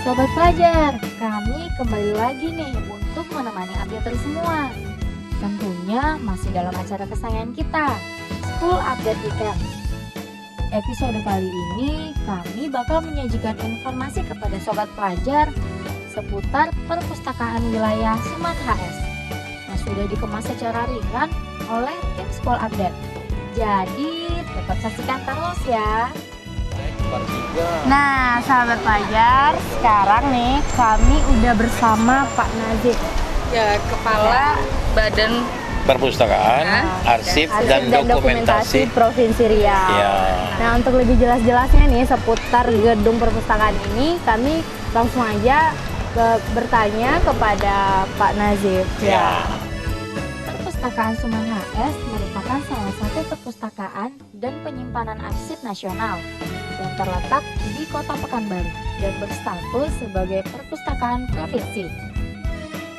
Sobat pelajar, kami kembali lagi nih untuk menemani update semua. Tentunya masih dalam acara kesayangan kita, School Update Weekend. Episode kali ini kami bakal menyajikan informasi kepada sobat pelajar seputar perpustakaan wilayah Suman HS yang sudah dikemas secara ringan oleh tim School Update. Jadi tetap saksikan terus ya. Nah, sahabat pelajar, sekarang nih kami udah bersama Pak Nazif, Ya, Kepala Badan Perpustakaan, Arsip dan Dokumentasi Provinsi Riau. Ya. Nah, untuk lebih jelas-jelasnya nih seputar gedung perpustakaan ini, kami langsung aja bertanya kepada Pak Nazif. Ya. Perpustakaan Suman HS merupakan salah satu perpustakaan dan penyimpanan arsip nasional yang terletak di Kota Pekanbaru dan berstatus sebagai perpustakaan provinsi.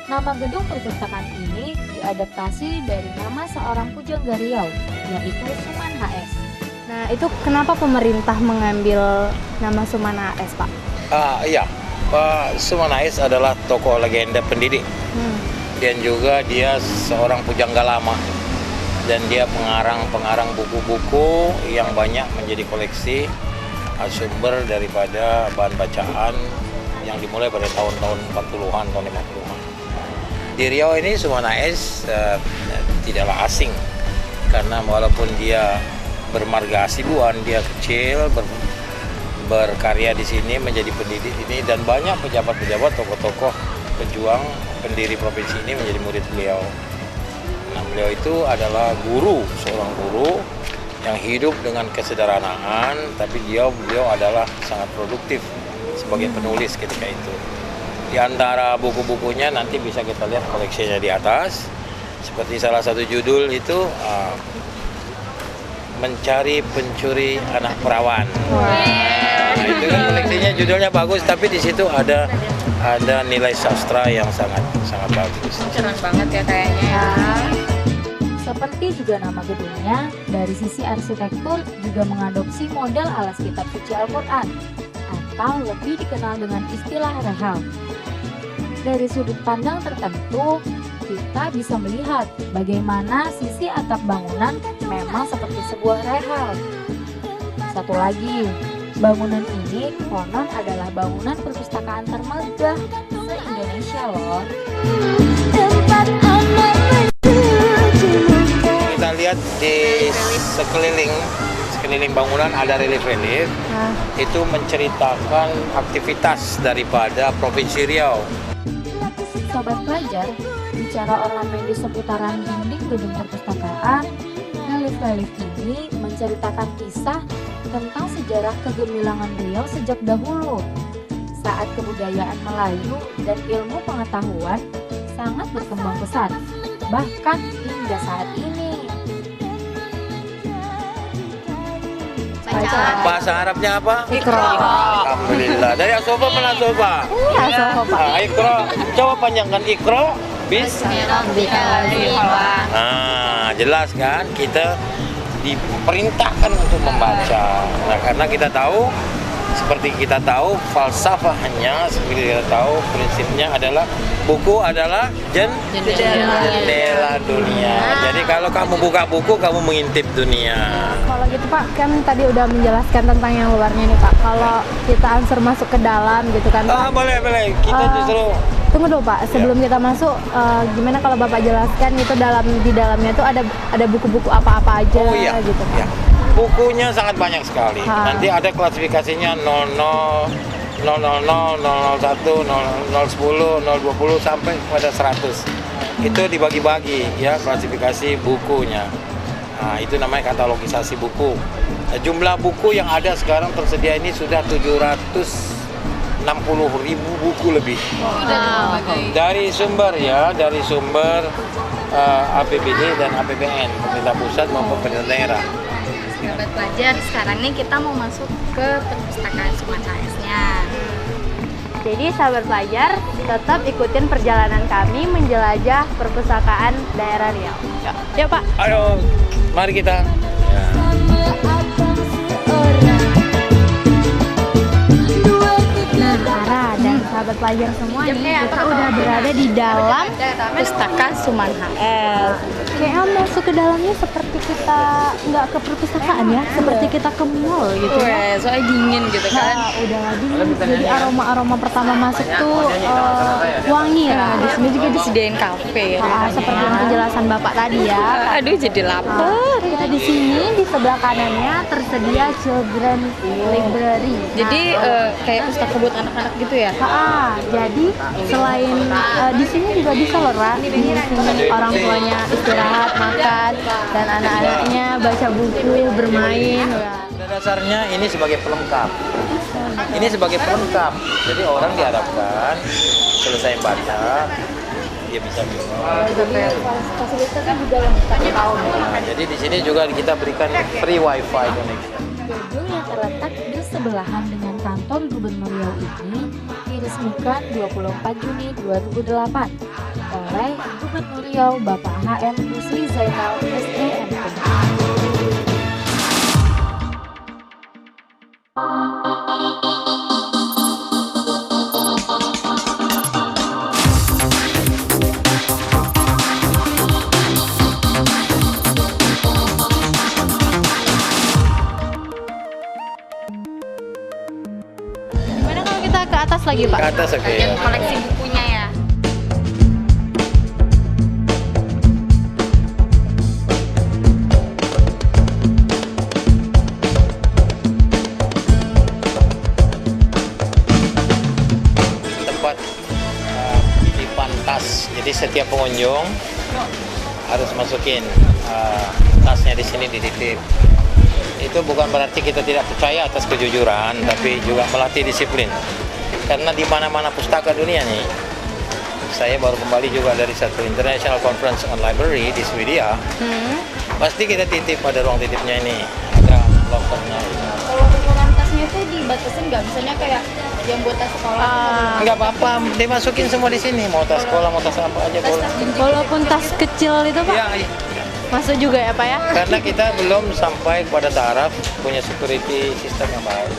Nama gedung perpustakaan ini diadaptasi dari nama seorang pujangga Riau, yaitu Suman HS. Nah, itu kenapa pemerintah mengambil nama Suman HS, Pak? Iya, Pak Suman HS adalah tokoh legenda pendidik dan juga dia seorang pujangga lama dan dia pengarang buku-buku yang banyak menjadi koleksi sumber daripada bahan bacaan yang dimulai pada tahun-tahun 40-an, tahun 50-an. Di Riau ini Suman HS tidaklah asing karena walaupun dia bermarga Hasibuan, dia kecil, berkarya di sini menjadi pendidik ini dan banyak pejabat-pejabat, tokoh-tokoh pejuang pendiri provinsi ini menjadi murid beliau. Nah, beliau itu adalah seorang guru yang hidup dengan kesederhanaan, tapi beliau adalah sangat produktif sebagai penulis ketika itu. Di antara buku-bukunya nanti bisa kita lihat koleksinya di atas, seperti salah satu judul itu Mencari Pencuri Anak Perawan. Nah, itu kan koleksinya judulnya bagus, tapi di situ ada nilai sastra yang sangat bagus. keren banget ya kayaknya ya. Seperti juga nama gedungnya, dari sisi arsitektur juga mengadopsi model alas kitab suci Al-Quran atau lebih dikenal dengan istilah rehal. Dari sudut pandang tertentu, kita bisa melihat bagaimana sisi atap bangunan memang seperti sebuah rehal. Satu lagi, bangunan ini konon adalah bangunan perpustakaan termegah se-Indonesia loh. Kita lihat di sekeliling bangunan ada relief-relief. Itu menceritakan aktivitas daripada Provinsi Riau. Sobat pelajar, bicara ornamen di seputaran dinding gedung perpustakaan, relief-relief ini menceritakan kisah tentang sejarah kegemilangan Riau sejak dahulu, saat kebudayaan Melayu dan ilmu pengetahuan sangat berkembang pesat, bahkan hingga saat ini. Bahasa Arabnya apa? Iqra. Alhamdulillah. Dari Asofa mana Asofa? Iya, Sofa, Pak. Iqra. Coba panjangkan Iqra. Nah, jelas kan kita diperintahkan untuk membaca. Nah, karena kita tahu, seperti kita tahu falsafahnya, seperti kita tahu prinsipnya adalah buku adalah jendela dunia. Jadi kalau kamu buka buku, kamu mengintip dunia. Kalau gitu Pak, kan tadi udah menjelaskan tentang yang luarnya nih Pak. Kalau kita ansur masuk ke dalam gitu kan Pak. Boleh. Kita justru Tunggu dulu Pak, sebelum kita masuk, gimana kalau Bapak jelaskan itu di dalamnya tuh ada buku-buku apa-apa aja gitu Pak? Ya. Bukunya sangat banyak sekali. Nanti ada klasifikasinya 00, 000, 001, 010, 020 sampai pada 100. Itu dibagi-bagi ya klasifikasi bukunya. Nah, itu namanya katalogisasi buku. Nah, jumlah buku yang ada sekarang tersedia ini sudah 760.000 buku lebih. Dari sumber APBD dan APBN, pemerintah pusat maupun pemerintah daerah. Sahabat pelajar, sekarang nih kita mau masuk ke perpustakaan Suman HS-nya. Jadi sahabat pelajar, tetap ikutin perjalanan kami menjelajah perpustakaan daerah Riau. Yuk Pak. Ayo, mari kita. Nah, Ara dan sahabat pelajar semua nih, kita udah berada di dalam Pustaka Suman HS. Kayaknya masuk ke dalamnya seperti kita nggak ke perpustakaan ya, seperti kita ke mall gitu ya. Soalnya dingin gitu kan. Nah, udah dingin, jadi aroma-aroma pertama masuk tuh wangi ya. Di sini juga disediain kafe. Seperti yang penjelasan Bapak tadi ya. Aduh, jadi lapar. Ya, di sini di sebelah kanannya tersedia Children Library. Jadi kayak pustaka buat anak-anak gitu ya? Jadi selain di sini juga bisa loh, Ra. Di sini orang tuanya istirahat, makan, dan anak-anaknya baca buku, bermain. Pada dasarnya ini sebagai pelengkap. Ini sebagai pelengkap. Jadi orang diharapkan selesai baca, dia bisa minum. Fasilitasnya juga lengkap. Nah, jadi di sini juga kita berikan free wifi connection. Gedung yang terletak bersebelahan dengan kantor Gubernur Riau ini diresmikan 24 Juni 2008 oleh Gubernur Riau Bapak HM Rusli Zainal SEMP. Gimana kalau kita ke atas lagi, Pak? Ke atas oke. Bagian koleksi bukunya ya. Tempat titipan tas. Jadi setiap pengunjung harus masukin tasnya di sini dititip. Itu bukan berarti kita tidak percaya atas kejujuran, tapi juga melatih disiplin. Karena di mana-mana pustaka dunia nih, saya baru kembali juga dari satu International Conference on Library di Swedia. Pasti kita titip pada ruang titipnya ini, ada lokernya. Kalau ukuran tasnya itu dibatasin nggak? Misalnya kayak yang buat tas sekolah. Enggak apa-apa, dimasukin semua di sini. Mau tas sekolah, mau tas apa aja boleh. Walaupun tas kecil itu, Pak, Iya. masuk juga ya, Pak ya? Karena kita belum sampai pada taraf punya security system yang baik.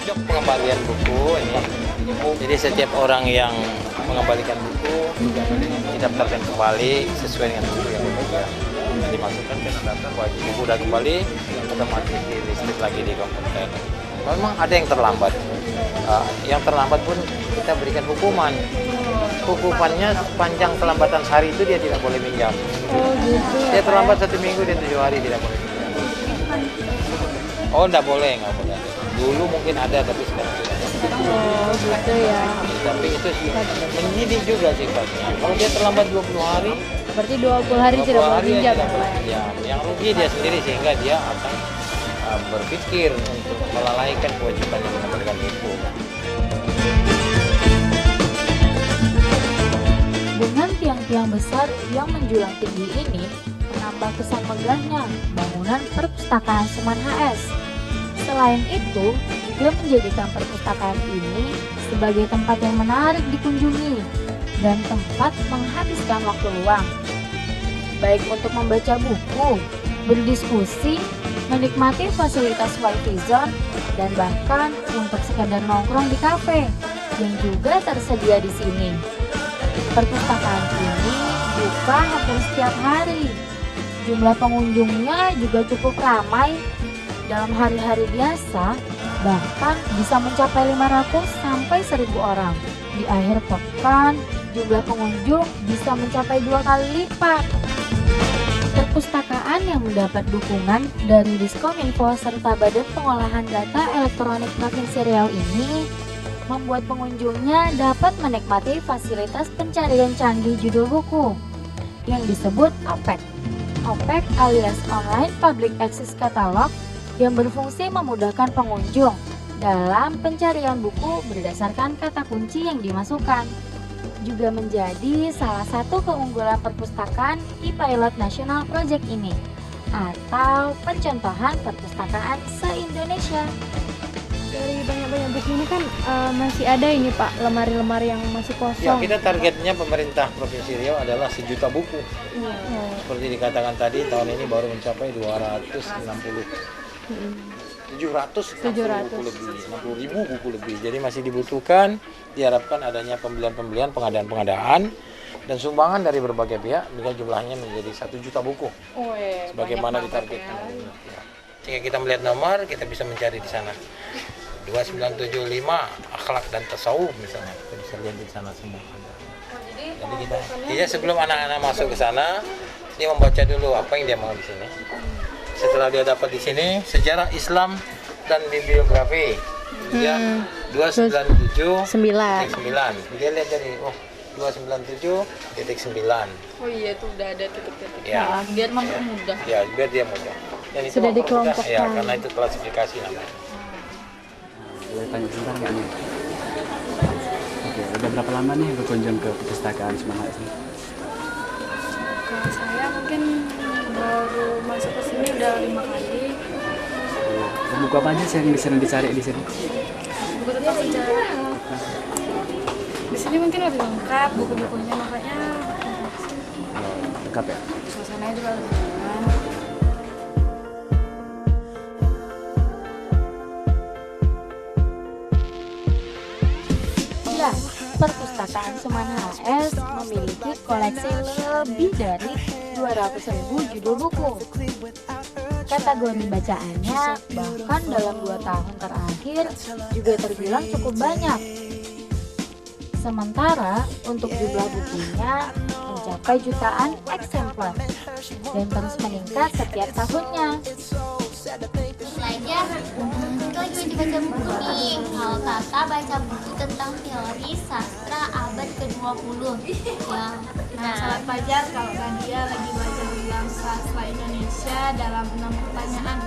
Untuk pengembalian buku ini, jadi setiap orang yang mengembalikan buku didaftarkan kembali sesuai dengan buku yang dibaca. Dan dimasukkan ke daftar wajib buku udah kembali, otomatis di listrik lagi di komputer. Memang ada yang terlambat. Yang terlambat pun kita berikan hukuman. Hukumannya sepanjang kelambatan sehari itu dia tidak boleh minjam. Oh gitu ya. Dia terlambat 1 minggu, dia 7 hari tidak boleh minjam. Oh, nggak boleh. Dulu mungkin ada, tapi sekarang tidak. Oh gitu ya. Tapi itu menyidik juga sifatnya. Kalau dia terlambat 20 hari, Berarti 20 hari 20 tidak boleh hari pinjam. tidak boleh pinjam. Yang rugi dia sendiri sehingga dia akan berpikir untuk melalaikan kewajiban yang mengembalikan buku. Dengan tiang-tiang besar yang menjulang tinggi ini menambah kesan megahnya bangunan perpustakaan Suman HS. Selain itu, juga menjadikan perpustakaan ini sebagai tempat yang menarik dikunjungi dan tempat menghabiskan waktu luang. Baik untuk membaca buku, berdiskusi, menikmati fasilitas wifi zone, dan bahkan untuk sekadar nongkrong di kafe yang juga tersedia di sini. Perpustakaan ini buka hampir setiap hari. Jumlah pengunjungnya juga cukup ramai. Dalam hari-hari biasa, bahkan bisa mencapai 500 sampai 1000 orang. Di akhir pekan, jumlah pengunjung bisa mencapai 2 kali lipat. perpustakaan yang mendapat dukungan dari Diskominfo serta Badan Pengolahan Data Elektronik Provinsi Riau ini membuat pengunjungnya dapat menikmati fasilitas pencarian canggih judul buku yang disebut OPEC. OPEC alias Online Public Access Catalog yang berfungsi memudahkan pengunjung dalam pencarian buku berdasarkan kata kunci yang dimasukkan. Juga menjadi salah satu keunggulan perpustakaan e-Pilot National Project ini atau pencontohan perpustakaan se-Indonesia. Dari banyak-banyak buku ini kan masih ada ini Pak, lemari-lemari yang masih Ya, kosong. kita targetnya pemerintah Provinsi Riau adalah 1 juta buku. Seperti dikatakan tadi, tahun ini baru mencapai 760 buku lebih, 60.000 buku lebih. Jadi masih dibutuhkan, diharapkan adanya pembelian-pembelian, pengadaan-pengadaan, dan sumbangan dari berbagai pihak hingga jumlahnya menjadi 1 juta buku. Sebagaimana ditargetkan. Ya. Jika kita melihat nomor, kita bisa mencari di sana. 2975 akhlak dan tasawuf misalnya, kita bisa lihat di sana semua. Jadi kita, sebelum anak-anak masuk ke sana, dia membaca dulu apa yang dia mau di sini. Setelah dia dapat di sini sejarah Islam dan bibliografi, dia 297.9. Dia lihat dari 297.9. Oh iya, itu udah ada titik-titik. Ya. Biar mempermudah. Ya, biar dia mudah. Dan itu Sudah mempermudah, dikelompokkan. ya, karena itu klasifikasi namanya. Boleh tanya sebentar nggak nih? Oke, udah berapa lama nih berkunjung ke perpustakaan Usman HS ini? Kalau saya mungkin baru masuk ke sini udah 5 kali. Buku apa aja sih yang sering dicari di sini? Buku tentang sejarah. Di sini mungkin lebih lengkap buku-bukunya, makanya Lengkap ya? suasananya juga lebih nyaman. Ya, perpustakaan Suman HS memiliki koleksi lebih dari 200.000 judul buku. Kategori bacaannya bahkan dalam 2 tahun terakhir juga terbilang cukup banyak. Sementara untuk jumlah bukunya mencapai jutaan eksemplar dan terus meningkat setiap tahunnya. Belajar, kita lagi dibaca buku nih. Kalau kakak baca buku tentang teori sastra abad ke-20 ya. Nah, salat pelajar kalau Nadia lagi baca tentang sastra Indonesia dalam 6 pertanyaan.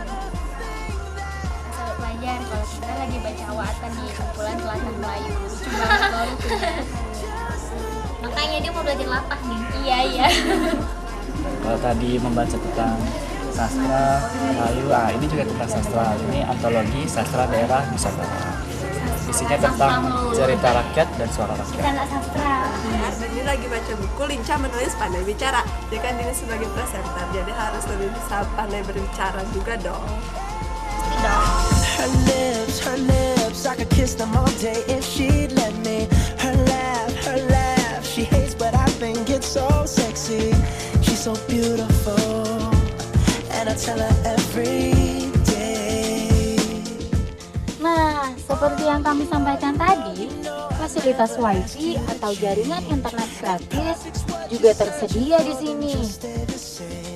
Sahabat pelajar, kalau kita lagi baca awatan nih, kumpulan teladan Melayu. Lucu banget loh lucunya. Makanya dia mau belajar lapak nih. Iya. Kalau tadi membaca tentang sastra Melayu, ini juga tentang sastra. Ini antologi sastra daerah Nusantara. Isinya tentang cerita rakyat dan suara Kita rakyat. nggak sastra. Dan ini lagi baca buku Lincah Menulis Pandai Bicara. Dia kan ini sebagai presenter, jadi harus lebih bisa pandai berbicara juga dong. Her lips, I could kiss them all day if she'd let me. Her laugh, she hates but I think it's so sexy. She's so beautiful, and I tell her every day. Nah, seperti yang kami sampaikan tadi, fasilitas WiFi atau jaringan internet gratis juga tersedia di sini.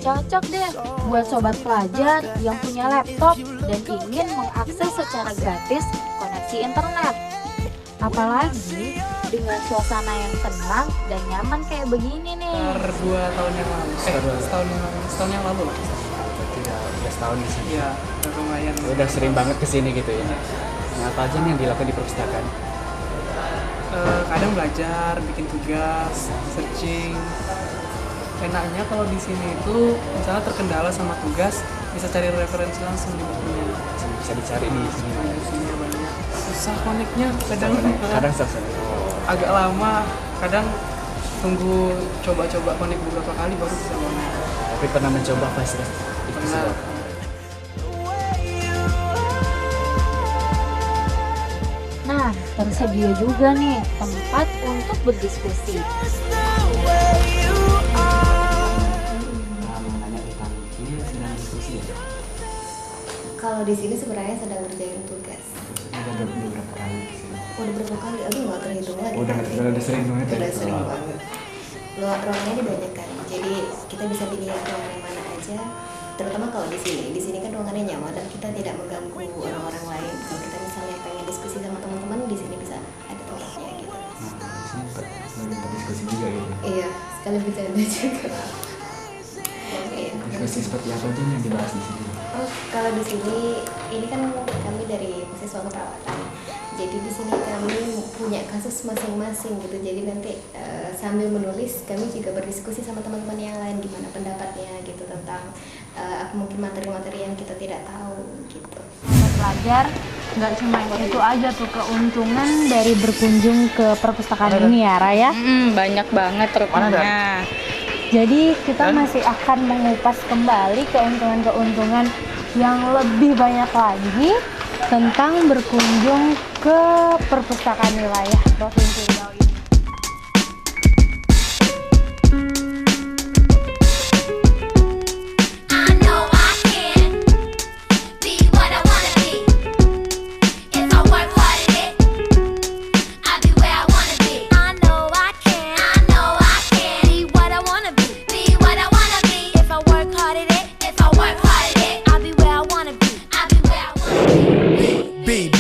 Cocok deh buat sobat pelajar yang punya laptop dan ingin mengakses secara gratis koneksi internet. Apalagi dengan suasana yang tenang dan nyaman kayak begini nih. 2 tahun yang lalu. Setahun yang lalu lah. Udah setahun di sini. Iya, udah lumayan. Udah sering banget kesini gitu ya. Nah, apa aja nih yang dilakukan di perpustakaan? Kadang belajar, bikin tugas, searching. Enaknya kalau di sini itu misalnya terkendala sama tugas, bisa cari referensi langsung di bukunya. Bisa dicari di sini. Di sini banyak. Susah koneknya, Kadang susah. agak lama, kadang tunggu coba-coba konek beberapa kali baru bisa konek. Tapi pernah mencoba fasilitas itu Pernah. sih? Nah, tersedia juga nih tempat untuk berdiskusi. Kalau di sini sebenarnya sedang ngerjain tugas. Udah beberapa kali kesini. Udah berapa kali? Aduh nggak terhitung lagi. Udah sering banget ya? Udah sering banget. Ruangnya dibanyakan, jadi kita bisa pilih ruang yang mana aja aja, terutama kalau di sini kan ruangannya nyaman dan kita tidak mengganggu orang-orang lain. Kalau kita misalnya pengen diskusi sama teman-teman, di sini bisa ada tempatnya gitu. Di sini diskusi juga gitu. Iya, sekali bercanda juga. Diskusi seperti apa aja yang dibahas di sini? Oh, kalau di sini ini kan kami dari mahasiswa keperawatan. Jadi di sini kami punya kasus masing-masing gitu. Jadi nanti sambil menulis kami juga berdiskusi sama teman-teman yang lain gimana pendapatnya gitu tentang mungkin materi-materi yang kita tidak tahu gitu. Pelajar nggak cuma itu aja tuh keuntungan dari berkunjung ke perpustakaan ini ya Raya. Banyak banget rupanya. Jadi kita masih akan mengupas kembali keuntungan-keuntungan yang lebih banyak lagi tentang berkunjung ke perpustakaan wilayah Provinsi Riau ini.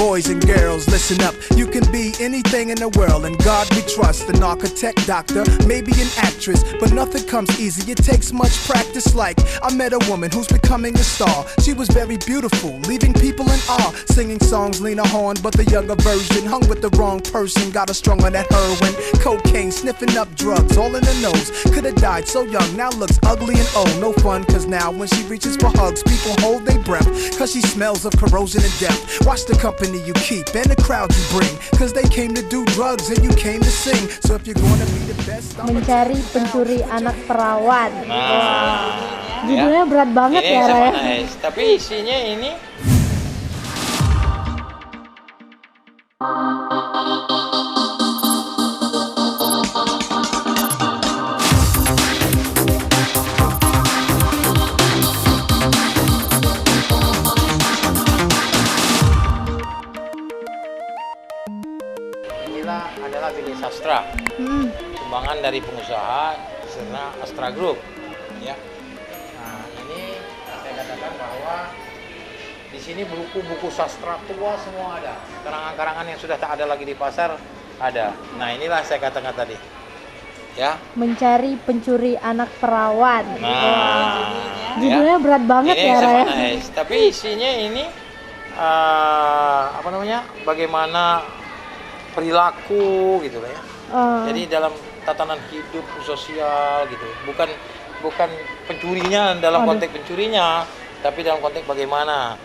Boys and girls, listen up. You can be anything in the world, and God we trust. An architect, doctor, maybe an actress, but nothing comes easy. It takes much practice. Like I met a woman who's becoming a star. She was very beautiful, leaving people in awe. Singing songs, Lena Horne, but the younger version hung with the wrong person. Got her strung on that heroin, cocaine, sniffing up drugs, all in the nose. Could have died so young, now looks ugly and old. No fun, cause now when she reaches for hugs, people hold their breath, cause she smells of corrosion and death. Watch the company you keep and the crowd you bring, cause they came to do drugs and you came to sing. So if you're gonna be the best, Mencari pencuri anak perawan. Nah, Judulnya berat banget ini ya sama Raya. nice. Tapi isinya ini adalah Bilik Sastra, sumbangan dari pengusaha serta Astra Group. Ya. Nah, ini saya katakan bahwa di sini buku-buku sastra tua semua ada, karangan-karangan yang sudah tak ada lagi di pasar ada. Nah, inilah saya katakan tadi. Ya. Mencari pencuri anak perawan. Nah, judulnya berat banget ini ya sama Raya. nice. Tapi isinya ini apa namanya? Bagaimana perilaku gitu lah ya. Jadi dalam tatanan hidup sosial gitu. Bukan pencurinya dalam konteks pencurinya, tapi dalam konteks bagaimana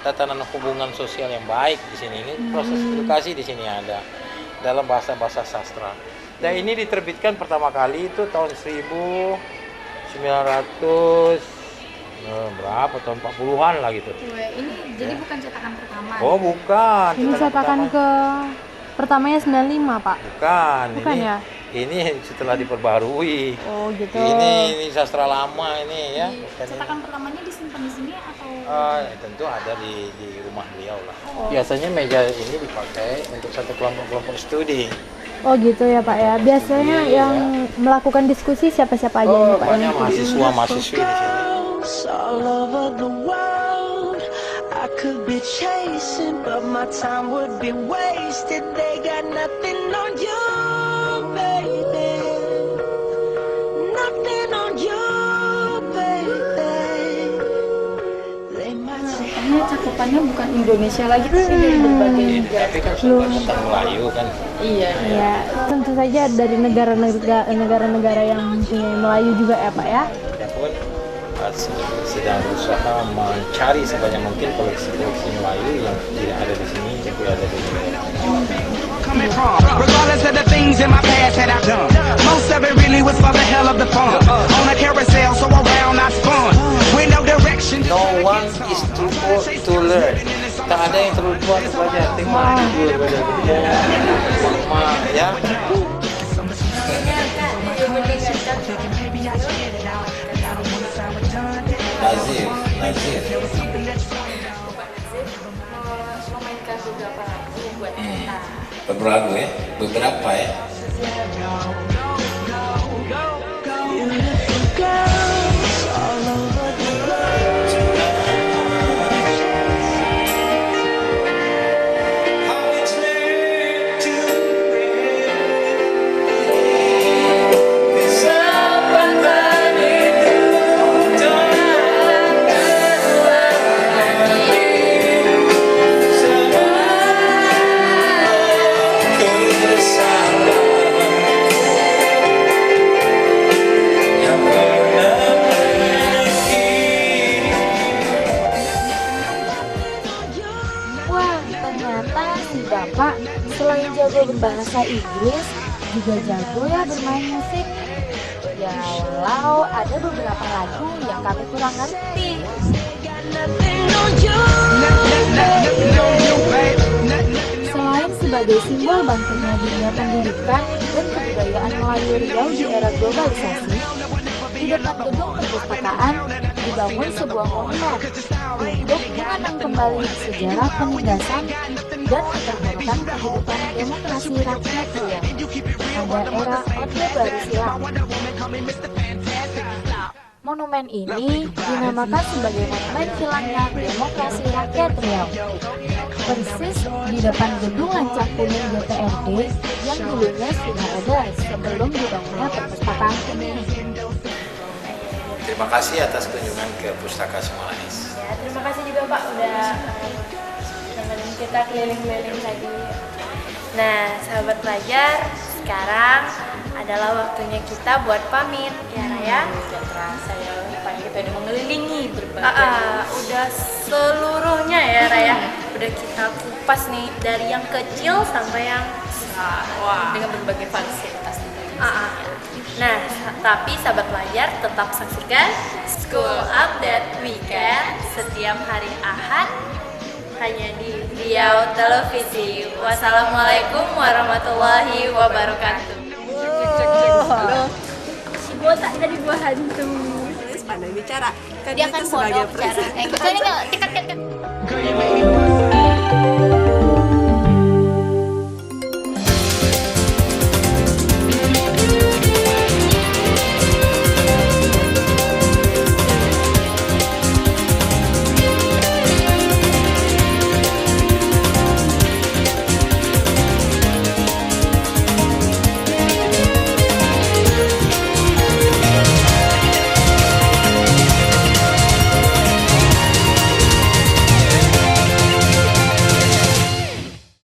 tatanan hubungan sosial yang baik di sini. Ini proses edukasi di sini ada dalam bahasa-bahasa sastra. Dan ini diterbitkan pertama kali itu tahun 1900 berapa tahun 40-an lah gitu. Ini jadi bukan cetakan pertama. Oh, bukan. Ini cetakan pertamanya 95, Pak. Bukan ini, ya? Ini setelah diperbarui. Oh, gitu. Ini sastra lama ini ya. Cetakan pertamanya disimpan di sini atau? Tentu ada di rumah beliau lah. Biasanya meja ini dipakai untuk satu kelompok studi. Oh gitu ya Pak ya. Biasanya yang melakukan diskusi siapa-siapa aja nih Pak? Banyak mahasiswa-mahasiswi di sini. all over the world. I could be chasing, but my time would be wasted. They got nothing on you, baby. Nothing on you, baby. They might say, Ini cakupannya bukan Indonesia lagi sih, dari berbagai negara. Tapi kan sudah tentang Melayu kan. Iya. Ya, tentu saja dari negara-negara yang mempunyai Melayu juga ya Pak ya. Pun sedang berusaha mencari sebanyak mungkin koleksi-koleksi Melayu yang tidak ada di sini, tapi ada di sini. Regardless of the things in my past that I've done, most of it really was for the hell of the fun. On a carousel, so around I spun with no direction. No one is too old to learn. Tak ada yang terlalu tua untuk belajar. Tengok ya. Nazir. Memainkan beberapa lagu buat kita. Beberapa ya? Beberapa ya? beautiful girls Ternyata si Bapak selain jago berbahasa Inggris, juga jago ya bermain musik. Ya walau ada beberapa lagu yang kami kurang ngerti. Selain sebagai simbol bangkitnya dunia pendidikan dan kebudayaan Melayu Riau di era globalisasi, di depan gedung perpustakaan dibangun sebuah monumen untuk mengenang kembali sejarah penindasan dan keterburukan kehidupan demokrasi rakyat Riau pada era Orde Baru silam. Monumen ini dinamakan sebagai Monumen Hilangnya Demokrasi Rakyat Riau. Persis di depan gedung Lancang Kuning DPRD yang dulunya sudah ada sebelum dibangunnya perpustakaan ini. Terima kasih atas kunjungan ke Pustaka Semulais. Ya, terima kasih juga Pak udah nemenin kita keliling-keliling tadi. Nah, sahabat pelajar, sekarang adalah waktunya kita buat pamit ya Raya. Udah terasa ya, pagi kita udah mengelilingi berbagai Udah seluruhnya ya Raya. Udah kita kupas nih dari yang kecil sampai yang besar. Wah. dengan berbagai fasilitas. Nah, tapi sahabat pelajar tetap saksikan School Update Weekend setiap hari Ahad hanya di Riau Televisi. Wassalamualaikum warahmatullahi wabarakatuh. Si botak tadi gua hantu. Menulis pandai bicara. Kan Dia itu kan sebagai bodoh cara. presenter. Kita ini nggak tiket. Girl, you make me